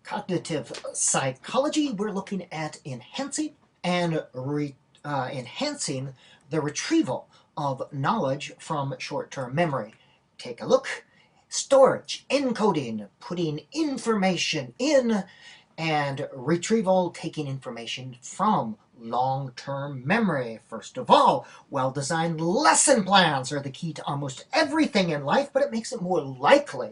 Cognitive psychology, we're looking at enhancing the retrieval of knowledge from short-term memory. Take a look. Storage, encoding, putting information in, and retrieval, taking information from long-term memory. First of all, well-designed lesson plans are the key to almost everything in life, but it makes it more likely,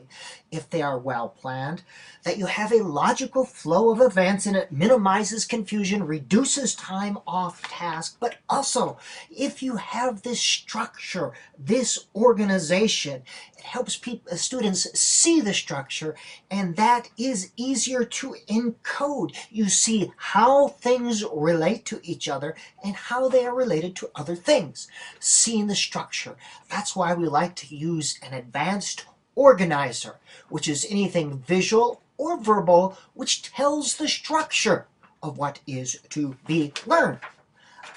if they are well planned, that you have a logical flow of events, and it minimizes confusion, reduces time off task. But also, if you have this structure, this organization, it helps students see the structure, and that is easier to encode. You see how things relate to each other and how they are related to other things. Seeing the structure. That's why we like to use an advanced organizer, which is anything visual or verbal, which tells the structure of what is to be learned.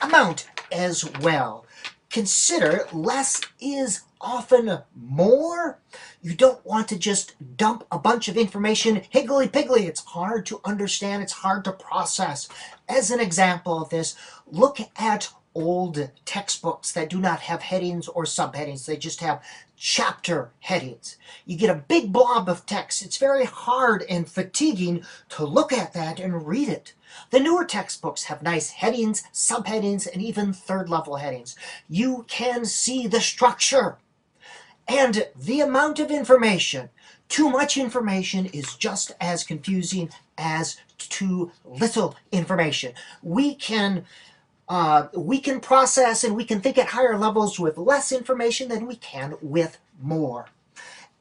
Amount as well. Consider less is often more. You don't want to just dump a bunch of information higgly-piggly. It's hard to understand. It's hard to process. As an example of this, look at old textbooks that do not have headings or subheadings. They just have chapter headings. You get a big blob of text. It's very hard and fatiguing to look at that and read it. The newer textbooks have nice headings, subheadings, and even third-level headings. You can see the structure and the amount of information. Too much information is just as confusing as too little information. We can process and we can think at higher levels with less information than we can with more.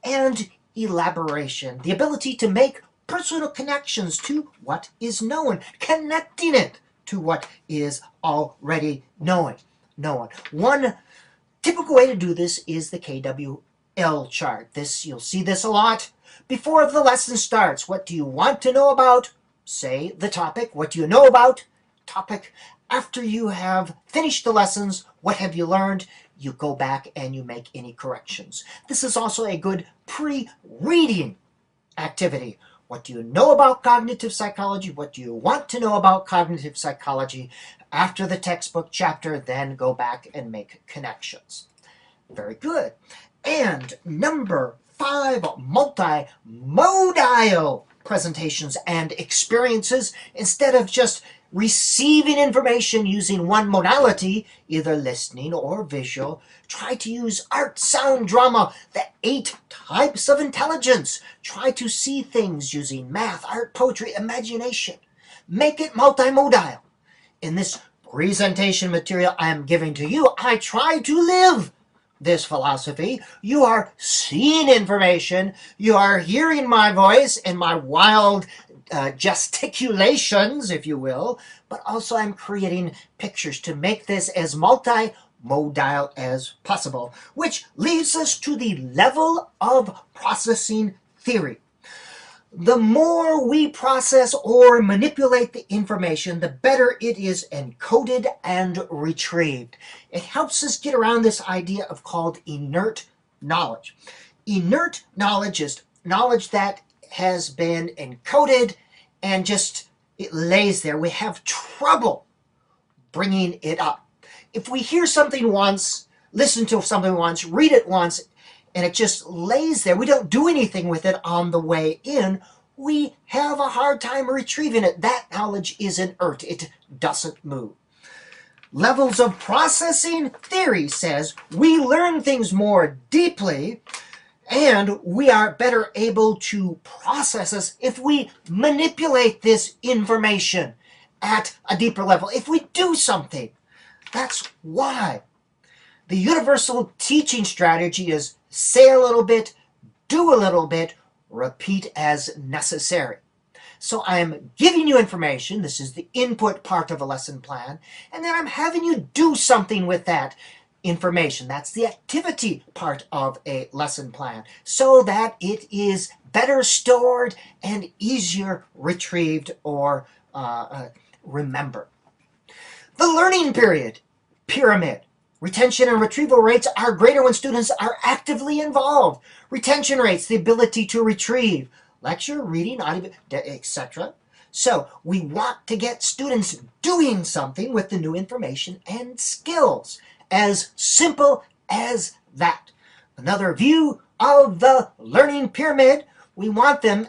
And elaboration, the ability to make personal connections to what is known, connecting it to what is already known. One typical way to do this is the KWL chart. You'll see this a lot. Before the lesson starts, what do you want to know about? Say the topic. What do you know about? Topic. After you have finished the lessons, what have you learned? You go back and you make any corrections. This is also a good pre-reading activity. What do you know about cognitive psychology? What do you want to know about cognitive psychology? After the textbook chapter, then go back and make connections. Very good. And number 5, multimodal presentations and experiences. Instead of just receiving information using one modality, either listening or visual, try to use art, sound, drama, the 8 types of intelligence. Try to see things using math, art, poetry, imagination. Make it multimodal. In this presentation material I am giving to you, I try to live this philosophy. You are seeing information, you are hearing my voice and my wild gesticulations, if you will, but also I'm creating pictures to make this as multimodal as possible, which leads us to the level of processing theory. The more we process or manipulate the information, the better it is encoded and retrieved. It helps us get around this idea of called inert knowledge. Inert knowledge is knowledge that has been encoded and just it lays there. We have trouble bringing it up. If we hear something once, listen to something once, read it once, and it just lays there, we don't do anything with it on the way in, we have a hard time retrieving it. That knowledge is inert. It doesn't move. Levels of processing theory says we learn things more deeply and we are better able to process this if we manipulate this information at a deeper level, if we do something. That's why the universal teaching strategy is say a little bit, do a little bit, repeat as necessary. So I'm giving you information, this is the input part of a lesson plan, and then I'm having you do something with that information. That's the activity part of a lesson plan, so that it is better stored and easier retrieved or remembered. The learning pyramid. Retention and retrieval rates are greater when students are actively involved. Retention rates, the ability to retrieve. lecture, reading, audio, etc. So we want to get students doing something with the new information and skills. As simple as that. Another view of the learning pyramid, we want them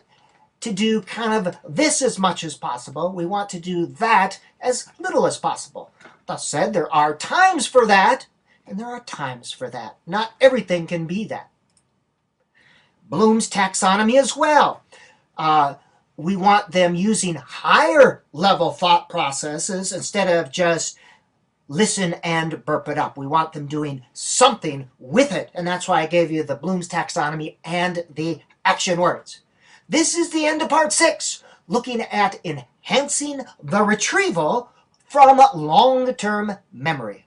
to do kind of this as much as possible. We want to do that as little as possible. Thus said, there are times for that, and there are times for that. Not everything can be that. Bloom's taxonomy as well. We want them using higher level thought processes instead of just listen and burp it up. We want them doing something with it, and that's why I gave you the Bloom's taxonomy and the action words. This is the end of part 6, looking at enhancing the retrieval from long-term memory.